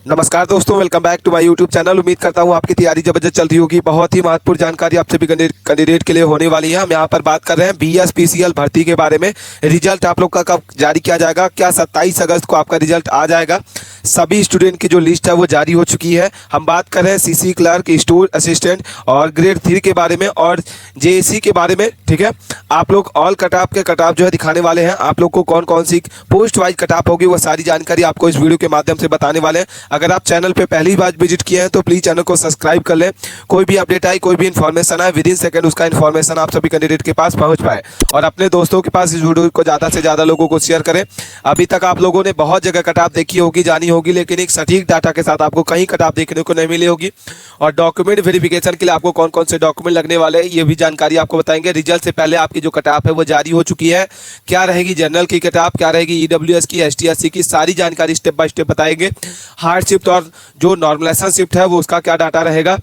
नमस्कार दोस्तों, welcome back to my YouTube channel. उम्मीद करता हूँ आपकी तैयारी जबरदस्त चल रही होगी। बहुत ही महत्वपूर्ण जानकारी आप सभी कैंडिडेट के लिए होने वाली है। हम यहाँ पर बात कर रहे हैं BSPCL भर्ती के बारे में। रिजल्ट आप लोग का कब जारी किया जाएगा? क्या 27 अगस्त को आपका रिजल्ट आ जाएगा? सभी स्टूडेंट की जो लिस्ट है वो जारी हो चुकी है। हम बात कर रहे हैं CC क्लर्क, स्टोर असिस्टेंट और ग्रेड 3 के बारे में और JAC के बारे में। ठीक है, आप लोग ऑल कटऑफ के कटऑफ जो है दिखाने वाले हैं। आप लोग को कौन कौन सी पोस्ट वाइज कटऑफ होगी वो सारी जानकारी आपको इस वीडियो के माध्यम से बताने वाले हैं। अगर आप चैनल पे पहली बार विजिट किए हैं तो प्लीज चैनल को सब्सक्राइब कर लें। कोई भी अपडेट आए, कोई भी इन्फॉर्मेशन आए, विद इन सेकंड उसका इन्फॉर्मेशन आप सभी कैंडिडेट के पास पहुंच पाए। और अपने दोस्तों के पास इस वीडियो को ज़्यादा से ज़्यादा लोगों को शेयर करें। अभी तक आप लोगों ने बहुत जगह कटऑफ देखी होगी, जानी होगी, लेकिन एक सटीक डाटा के साथ आपको कहीं कटऑफ देखने को नहीं मिली होगी। और डॉक्यूमेंट वेरिफिकेशन के लिए आपको कौन कौन से डॉक्यूमेंट लगने वाले हैं ये भी जानकारी आपको बताएंगे। रिजल्ट से पहले आपकी जो कटऑफ है वो जारी हो चुकी है। क्या रहेगी जनरल की कटऑफ, क्या रहेगी EWS की, ST/SC की, सारी जानकारी स्टेप बाय स्टेप बताएंगे। हार्ड शिफ्ट और जो नॉर्मलाइजेशन शिफ्ट है वो उसका क्या डाटा रहेगा।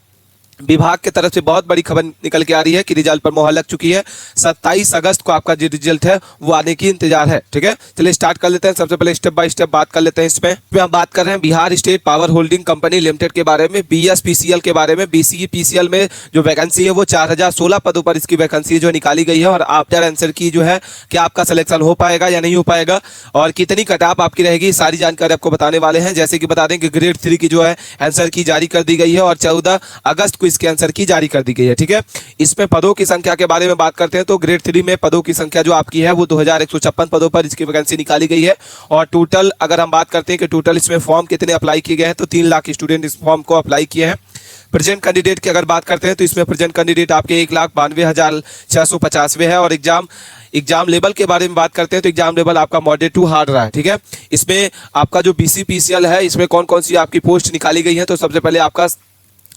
विभाग की तरफ से बहुत बड़ी खबर निकल के आ रही है कि रिजल्ट पर मोहर लग चुकी है। 27 अगस्त को आपका जो रिजल्ट है वो आने की इंतजार है। ठीक है, चलिए स्टार्ट कर लेते हैं। सबसे पहले स्टेप बाय स्टेप बात कर लेते हैं। इसमें हम बात कर रहे हैं Bihar state power holding company limited के बारे में, BSPCL के बारे में। BCPCL में जो वैकेंसी है वो 4016 पदों पर इसकी वैकेंसी जो निकाली गई है। और आफ्टर आंसर की जो है कि आपका सिलेक्शन हो पाएगा या नहीं हो पाएगा और कितनी कटऑफ आपकी रहेगी, सारी जानकारी आपको बताने वाले हैं। जैसे कि बता दें कि ग्रेड 3 की जो है आंसर की जारी कर दी गई है और 14 अगस्त को इसके आंसर की जारी कर दी गई है। ठीक है, इसमें पदों की संख्या के बारे में बात करते हैं तो ग्रेड 3 में पदों की संख्या जो आपकी है वो 2156 पदों पर इसकी वैकेंसी निकाली गई है। और टोटल अगर हम बात करते हैं कि टोटल इसमें फॉर्म कितने अप्लाई किए गए हैं तो 3 लाख स्टूडेंट इस फॉर्म को अप्लाई किए हैं। प्रेजेंट कैंडिडेट की अगर बात करते हैं तो इसमें प्रेजेंट कैंडिडेट आपके 1,92,650 है। और एग्जाम लेवल के बारे में बात करते हैं तो एग्जाम लेवल आपका मॉडरेट टू हार्ड रहा है। ठीक है, इसमें आपका जो BCPCL है इसमें कौन कौन सी आपकी पोस्ट निकाली गई है तो सबसे पहले आपका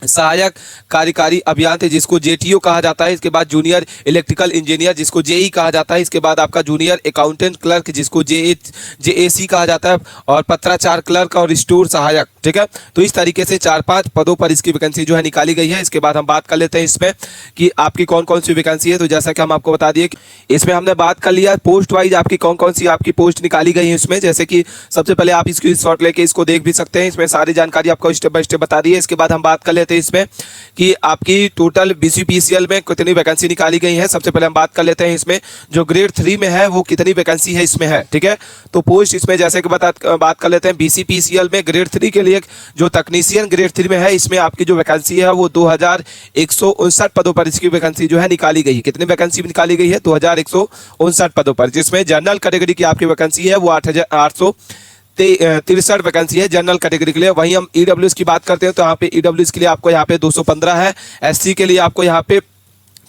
सहायक कार्यकारी अभियंता जिसको JTO कहा जाता है, इसके बाद जूनियर इलेक्ट्रिकल इंजीनियर जिसको JE कहा जाता है, इसके बाद आपका जूनियर अकाउंटेंट क्लर्क जिसको JAC कहा जाता है, और पत्राचार क्लर्क और स्टोर सहायक। ठीक है, तो इस तरीके से 4-5 पदों पर इसकी वैकेंसी जो है निकाली गई है। इसके बाद हम बात कर लेते हैं इसमें कि आपकी कौन कौन सी वैकेंसी है। तो जैसा कि हम आपको बता दिए इसमें हमने बात कर लिया पोस्ट वाइज आपकी कौन कौन सी आपकी पोस्ट निकाली गई है इसमें। जैसे कि सबसे पहले आप इसकी शॉर्ट लेके इसको देख भी सकते हैं, इसमें सारी जानकारी आपको स्टेप बाय स्टेप बता दी है। इसके बाद हम बात कर लेते हैं इसमें कि आपकी टोटल BCPCL में कितनी वैकेंसी निकाली गई है। सबसे पहले हम बात कर लेते हैं इसमें जो ग्रेड 3 में है वो कितनी वैकेंसी है इसमें है। ठीक है, तो पोस्ट इसमें जैसे कि बात कर लेते हैं BCPCL में ग्रेड 3 के लिए जो तकनीशियन ग्रेड 3 में है इसमें आपकी जो वैकेंसी है वो 2159 पदों पर इसकी वैकेंसी जो है निकाली गई है। कितनी वैकेंसी निकाली गई है? 2159 पदों पर, जिसमें जनरल कैटेगरी की आपकी वैकेंसी है वो 8,863 वैकेंसी है जनरल कैटेगरी के लिए। वहीं हम EWS की बात करते हैं तो यहाँ पे EWS के लिए आपको यहाँ पे 215 है, SC के लिए आपको यहाँ पे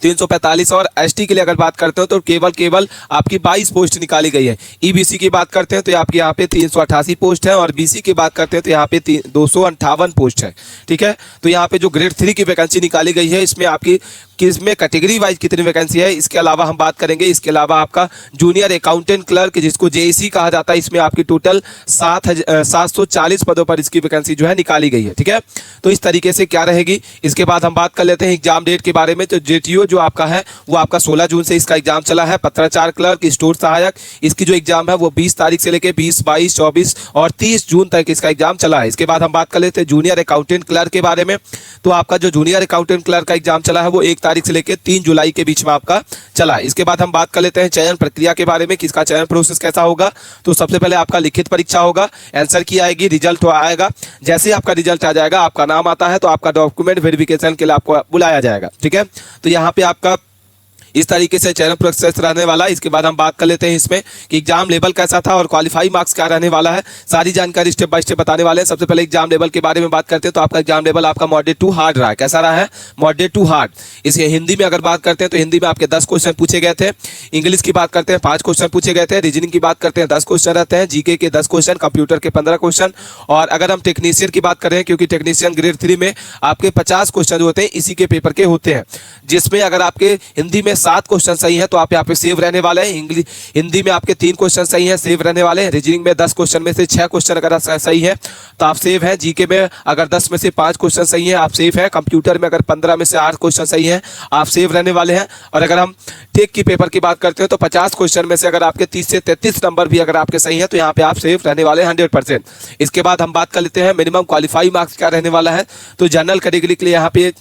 345 और ST के लिए अगर बात करते हो तो केवल आपकी 22 पोस्ट निकाली गई है। EBC की बात करते हैं तो आपके यहाँ पे 388 पोस्ट है और BC की बात करते हैं तो यहाँ पे 258 पोस्ट है। ठीक है, तो यहाँ पे जो ग्रेड 3 की वैकेंसी निकाली गई है इसमें आपकी किसमें कैटेगरी वाइज कितनी वैकेंसी है इसके अलावा हम बात करेंगे। इसके अलावा आपका जूनियर अकाउंटेंट क्लर्क जिसको JAC कहा जाता है इसमें आपकी टोटल 740 पदों पर इसकी वैकेंसी जो है निकाली गई है। ठीक है, तो इस तरीके से क्या रहेगी। इसके बाद हम बात कर लेते हैं एग्जाम डेट के बारे में। तो JTO जो आपका है वो आपका 16 जून से इसका एग्जाम चला है। पत्राचार क्लर्क, स्टोर सहायक, इसकी जो एग्जाम है वो 20 तारीख से लेकर 20, 22, 24 और 30 जून तक इसका एग्जाम चला है। इसके बाद हम बात कर लेते हैं जूनियर अकाउंटेंट क्लर्क के बारे में। तो आपका जो जूनियर अकाउंटेंट क्लर्क का एग्जाम चला है वो 1 तारीख से लेकर 3 जुलाई के बीच में आपका चला है। इसके बाद हम बात कर लेते हैं चयन प्रक्रिया के बारे में, किसका चयन प्रोसेस कैसा होगा। तो सबसे पहले आपका लिखित परीक्षा होगा, आंसर की आएगी, रिजल्ट आएगा। जैसे आपका रिजल्ट आ जाएगा, आपका नाम आता है तो आपका डॉक्यूमेंट वेरिफिकेशन के लिए आपको बुलाया जाएगा। ठीक है, तो यहाँ पे आपका इस तरीके से चयन प्रोसेस रहने वाला है। इसके बाद हम बात कर लेते हैं इसमें कि एग्जाम लेवल कैसा था और क्वालिफाई मार्क्स क्या रहने वाला है, सारी जानकारी स्टेप बाय स्टेप बताने वाले हैं। सबसे पहले एग्जाम लेवल के बारे में बात करते हैं तो आपका एग्जाम लेवल आपका मॉडरेट टू हार्ड रहा है। कैसा रहा है? Moderate to hard. इसके हिंदी में अगर बात करते हैं तो हिंदी में आपके 10 क्वेश्चन पूछे गए थे। इंग्लिश की बात करते हैं 5 क्वेश्चन पूछे गए थे। रीजनिंग की बात करते हैं 10 क्वेश्चन रहते हैं। GK के 10 क्वेश्चन, कंप्यूटर के 15 क्वेश्चन। और अगर हम टेक्नीशियन की बात करें, क्योंकि टेक्नीशियन ग्रेड 3 में आपके 50 क्वेश्चन जो होते हैं इसी के पेपर के होते हैं, जिसमें अगर आपके हिंदी में 7 क्वेश्चन सही है तो आप यहाँ पे सेव रहने वाले हैं। इंग्लिश हिंदी में आपके 3 क्वेश्चन सही हैं, सेव रहने वाले हैं। रीजनिंग में 10 क्वेश्चन में से 6 क्वेश्चन अगर सही है तो आप सेव हैं। जीके में अगर 10 में से 5 क्वेश्चन सही हैं आप सेव हैं। कंप्यूटर में अगर 15 में से 8 क्वेश्चन सही हैं आप सेव रहने वाले हैं। और अगर हम टेक की पेपर की बात करते हैं तो 50 क्वेश्चन में से अगर आपके 30 से 33 नंबर भी अगर आपके सही हैं तो यहाँ पे आप सेव रहने वाले हैं 100%। इसके बाद हम बात कर लेते हैं मिनिमम क्वालिफाई मार्क्स क्या रहने वाला है। तो जनरल कैटेगरी के लिए यहाँ पे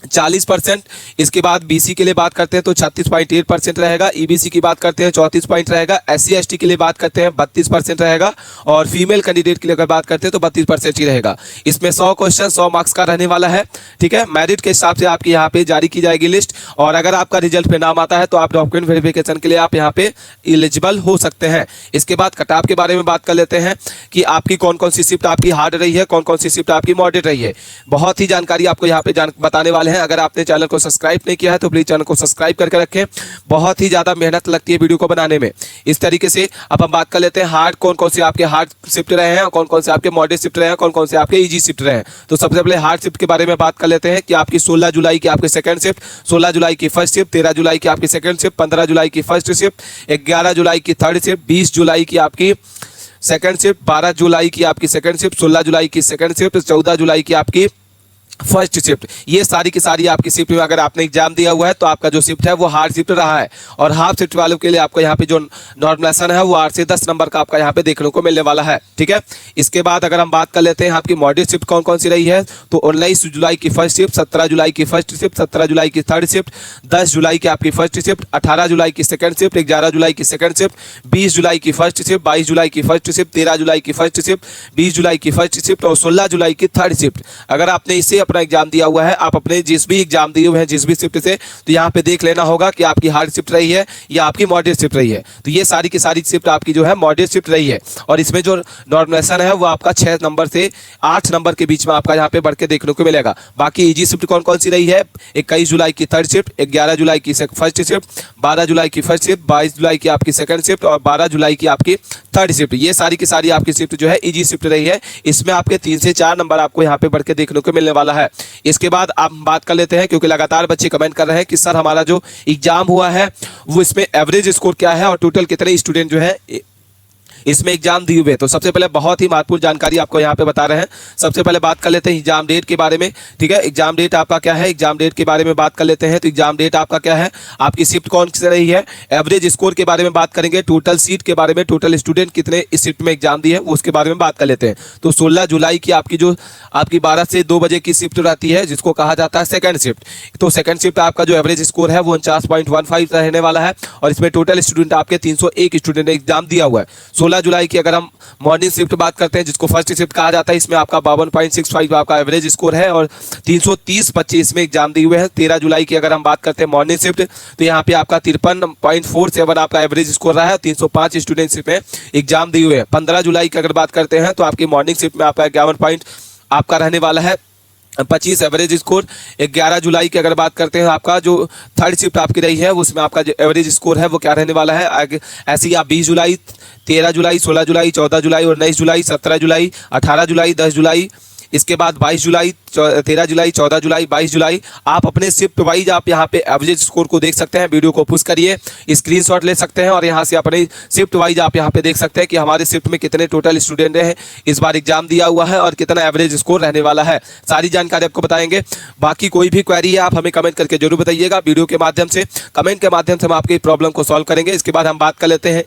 40%। इसके बाद बीसी के लिए बात करते हैं तो 36.8% रहेगा। ईबीसी की बात करते हैं 34 पॉइंट रहेगा। एससी एसटी के लिए बात करते हैं 32% रहेगा। और फीमेल कैंडिडेट के लिए अगर बात करते हैं तो 32% ही रहेगा। इसमें 100 क्वेश्चन 100 मार्क्स का रहने वाला है, ठीक है। मेरिट के हिसाब से आपकी यहाँ पे जारी की जाएगी लिस्ट। और अगर आपका रिजल्ट पे नाम आता है तो आप डॉक्यूमेंट वेरिफिकेशन के लिए आप यहाँ पे एलिजिबल हो सकते हैं। इसके बाद कटऑफ के बारे में बात कर लेते हैं कि आपकी कौन कौन सी शिफ्ट आपकी हार्ड रही है, कौन कौन सी शिफ्ट आपकी मॉडरेट रही है। बताने ही जानकारी आपको यहाँ पे बताने वाले हैं। अगर आपने चैनल को सब्सक्राइब नहीं किया है तो प्लीज चैनल को सब्सक्राइब करके रखें। बहुत ही ज्यादा मेहनत लगती है वीडियो को बनाने में। इस तरीके से अब हम बात कर लेते हैं हार्ड कौन कौन से आपके हार्ड शिफ्ट रहे हैं, कौन कौन से आपके मॉडरेट शिफ्ट रहे हैं, कौन कौन से आपके इजी शिफ्ट रहे हैं। तो सबसे पहले हार्ड शिफ्ट के बारे में बात कर लेते हैं कि आपकी 16 जुलाई की आपकी सेकंड शिफ्ट, 16 जुलाई की फर्स्ट शिफ्ट, 13 जुलाई की आपकी सेकंड शिफ्ट, 15 जुलाई की फर्स्ट शिफ्ट, 11 जुलाई की थर्ड शिफ्ट, 20 जुलाई की आपकी सेकंड शिफ्ट, 12 जुलाई की आपकी सेकंड शिफ्ट, 16 जुलाई की सेकंड शिफ्ट, 14 जुलाई की आपकी फर्स्ट शिफ्ट। ये सारी की सारी आपकी शिफ्ट में अगर आपने एग्जाम दिया हुआ है तो आपका जो शिफ्ट है वो हार्ड शिफ्ट रहा है। और हाफ शिफ्ट वालों के लिए आपको यहाँ पे जो नॉर्मलाइजेशन है वो 8 से 10 नंबर का आपका यहाँ पे देखने को मिलने वाला है, ठीक है। इसके बाद अगर हम बात कर लेते हैं आपकी मॉडरेट शिफ्ट कौन कौन सी रही है तो 19 जुलाई की फर्स्ट शिफ्ट, 17 जुलाई की फर्स्ट शिफ्ट, 17 जुलाई की थर्ड शिफ्ट, 10 जुलाई की आपकी फर्स्ट शिफ्ट, 18 जुलाई की सेकंड शिफ्ट, 11 जुलाई की सेकंड शिफ्ट, 20 जुलाई की फर्स्ट शिफ्ट, 22 जुलाई की फर्स्ट शिफ्ट, 13 जुलाई की फर्स्ट शिफ्ट, 20 जुलाई की फर्स्ट शिफ्ट और 16 जुलाई की थर्ड शिफ्ट। अगर आपने इससे अपना एग्जाम दिया हुआ है, आप अपने जिस भी एग्जाम दिए हुए हैं जिस भी शिफ्ट से, तो यहाँ पे देख लेना होगा कि आपकी हार्ड शिफ्ट रही है या आपकी मॉडरेट शिफ्ट रही है। तो ये सारी की सारी शिफ्ट आपकी जो है मॉडरेट शिफ्ट रही है। और इसमें जो नॉर्मलाइजेशन है वो आपका 6 नंबर से 8 नंबर के बीच में आपका यहाँ पे बढ़ के देखने को मिलेगा। बाकी इजी शिफ्ट कौन कौन सी रही है, 21 जुलाई की थर्ड शिफ्ट, 11 जुलाई की फर्स्ट शिफ्ट, 12 जुलाई की फर्स्ट शिफ्ट, 22 जुलाई की आपकी सेकंड शिफ्ट और 12 जुलाई की आपकी थर्ड शिफ्ट। ये सारी की सारी आपकी शिफ्ट जो है इजी शिफ्ट रही है। इसमें आपके 3 से 4 नंबर आपको यहाँ पे बढ़ के देखने को मिलने वाला है। इसके बाद आप बात कर लेते हैं, क्योंकि लगातार बच्चे कमेंट कर रहे हैं कि सर हमारा जो एग्जाम हुआ है वो इसमें एवरेज स्कोर क्या है और टोटल कितने स्टूडेंट जो है इसमें एग्जाम दिए हुए। तो सबसे पहले बहुत ही महत्वपूर्ण जानकारी आपको यहाँ पे बता रहे हैं। सबसे पहले बात कर लेते हैं एग्जाम डेट के बारे में, ठीक है। एग्जाम डेट आपका क्या है, एग्जाम डेट के बारे में बात कर लेते हैं। तो एग्जाम डेट आपका क्या है, आपकी शिफ्ट कौन सी रही है, एवरेज स्कोर के बारे में बात करेंगे, टोटल सीट के बारे में, टोटल स्टूडेंट कितने इस शिफ्ट में एग्जाम दिए उसके बारे में बात कर लेते हैं। तो 16 जुलाई की आपकी जो आपकी 12 से 2 बजे की शिफ्ट रहती है जिसको कहा जाता है सेकंड शिफ्ट। तो सेकंड शिफ्ट आपका जो एवरेज स्कोर है वो 49.15 रहने वाला है। और इसमें टोटल स्टूडेंट आपके 301 स्टूडेंट ने एग्जाम दिया हुआ है। 16 जुलाई की अगर हम मॉर्निंग शिफ्ट बात करते हैं जिसको फर्स्ट शिफ्ट कहा जाता है, इसमें आपका 52.65 आपका एवरेज स्कोर है और 330 बच्चे इसमें एग्जाम दिए हुए हैं। 13 जुलाई की अगर हम बात करते हैं मॉर्निंग शिफ्ट तो यहाँ पे आपका 53.47 आपका एवरेज स्कोर रहा है, 305 स्टूडेंट्स में एग्जाम दिए हुए हैं। 15 जुलाई की अगर बात करते हैं तो आपकी मॉर्निंग शिफ्ट में आपका 51 पॉइंट आपका रहने वाला है, 25 एवरेज स्कोर। 11 जुलाई की अगर बात करते हैं आपका जो थर्ड शिफ्ट आपकी रही है उसमें आपका जो एवरेज स्कोर है वो क्या रहने वाला है। ऐसे ही आप 20 जुलाई, 13 जुलाई, 16 जुलाई, 14 जुलाई और 19 जुलाई, 17 जुलाई, 18 जुलाई, 10 जुलाई, इसके बाद 22 जुलाई, 13 जुलाई, 14 जुलाई, 22 जुलाई, आप अपने शिफ्ट वाइज आप यहाँ पे एवरेज स्कोर को देख सकते हैं। वीडियो को पुश करिए, स्क्रीनशॉट ले सकते हैं और यहाँ से अपने शिफ्ट वाइज आप यहाँ पे देख सकते हैं कि हमारे शिफ्ट में कितने टोटल स्टूडेंट हैं, इस बार एग्जाम दिया हुआ है और कितना एवरेज स्कोर रहने वाला है। सारी जानकारी आपको बताएंगे। बाकी कोई भी क्वेरी है आप हमें कमेंट करके जरूर बताइएगा। वीडियो के माध्यम से, कमेंट के माध्यम से हम आपकी प्रॉब्लम को सॉल्व करेंगे। इसके बाद हम बात कर लेते हैं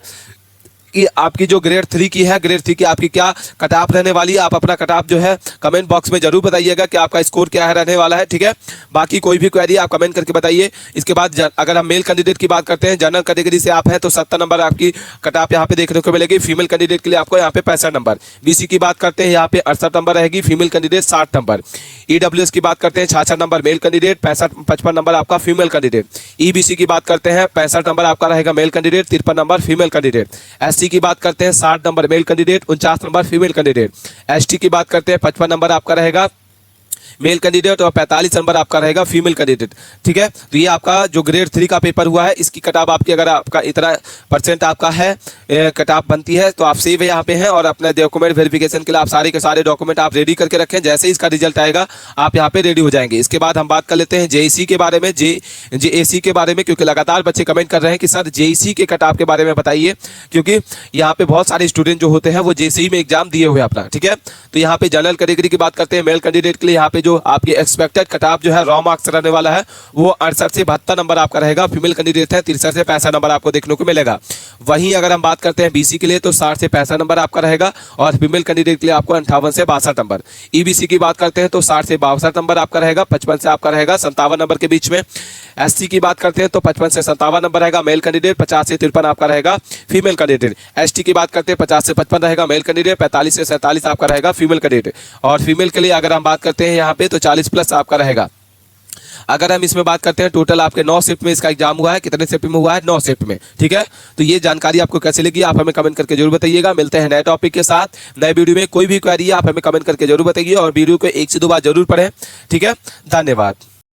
कि आपकी जो ग्रेड 3 की है, ग्रेड 3 की आपकी क्या कट ऑफ रहने वाली है। आप अपना कट ऑफ जो है कमेंट बॉक्स में जरूर बताइएगा कि आपका स्कोर क्या है रहने वाला है, ठीक है। बाकी कोई भी क्वेरी आप कमेंट करके बताइए। इसके बाद अगर हम मेल कैंडिडेट की बात करते हैं, जनरल कैटेगरी से आप हैं तो 70 नंबर आपकी कट ऑफ यहाँ पे देखने को मिलेगी। फीमेल कैंडिडेट के लिए आपको यहाँ पे 65 नंबर। बीसी की बात करते हैं यहाँ पे 68 नंबर रहेगी, फीमेल कैंडिडेट 60 नंबर। ईडब्ल्यूएस की बात करते हैं 66 नंबर मेल कैंडिडेट, 55 नंबर आपका फीमेल कैंडिडेट। ईबीसी की बात करते हैं 65 नंबर आपका रहेगा male candidate, 53 number female candidate. SC की बात करते हैं 60 number male candidate, 49 number female candidate. ST की बात करते हैं 55 नंबर आपका रहेगा मेल कैंडिडेट और 45 नंबर आपका रहेगा फीमेल कैंडिडेट। ठीक है, तो ये आपका जो ग्रेड 3 का पेपर हुआ है इसकी कटाप आपकी, अगर आपका इतना परसेंट आपका है कटाप बनती है तो आप सेव यहाँ पे हैं, और अपने डॉक्यूमेंट वेरिफिकेशन के लिए आप सारे के सारे डॉक्यूमेंट आप रेडी करके रखें। जैसे ही इसका रिजल्ट आएगा आप यहाँ पे रेडी हो जाएंगे। इसके बाद हम बात कर लेते हैं जेईसी के बारे में, जेएसी के बारे में, क्योंकि लगातार बच्चे कमेंट कर रहे हैं कि सर जेईसी के कटाप के बारे में बताइए, क्योंकि यहाँ पे बहुत सारे स्टूडेंट जो होते हैं वो जेईसी में एग्जाम दिए हुए अपना। ठीक है, तो यहाँ पे जनरल कैटेगरी की बात करते हैं, मेल कैंडिडेट के लिए यहाँ पे जो आपके एक्सपेक्टेड कटाप जो है रॉ मार्क्स रहने वाला है वो 68 से 72 नंबर आपका रहेगा। फीमेल कैंडिडेट है 63 से 65 नंबर आपको देखने को मिलेगा। वहीं अगर हम बात करते हैं बीसी के लिए तो 60 से 65 नंबर आपका रहेगा, और फीमेल कैंडिडेट के लिए आपको 58 से 62 नंबर। ईबीसी की बात करते हैं तो 60 से 62 नंबर आपका रहेगा, 55 से आपका रहेगा 57 नंबर के बीच में। एससी की बात करते हैं तो 55 से 57 नंबर रहेगा मेल कैंडिडेट, 50 से 53 आपका रहेगा फीमेल कैंडिडेट। एसटी की बात करते हैं 50 से 55 रहेगा मेल कैंडिडेट, 45 से 47 आपका रहेगा फीमेल कैंडिडेट। और फीमेल के लिए अगर हम बात करते हैं यहाँ पे तो 40 प्लस आपका रहेगा। अगर हम इसमें बात करते हैं टोटल आपके 9 शिफ्ट में इसका एग्जाम हुआ है, कितने शिफ्ट में हुआ है? 9 शिफ्ट में। ठीक है, तो ये जानकारी आपको कैसे लगी आप हमें कमेंट करके जरूर बताइएगा। मिलते हैं नए टॉपिक के साथ नए वीडियो में। कोई भी क्वेरी है आप हमें कमेंट करके जरूर बताइए, और वीडियो को 1 से 2 बार जरूर पढ़ें। ठीक है, धन्यवाद।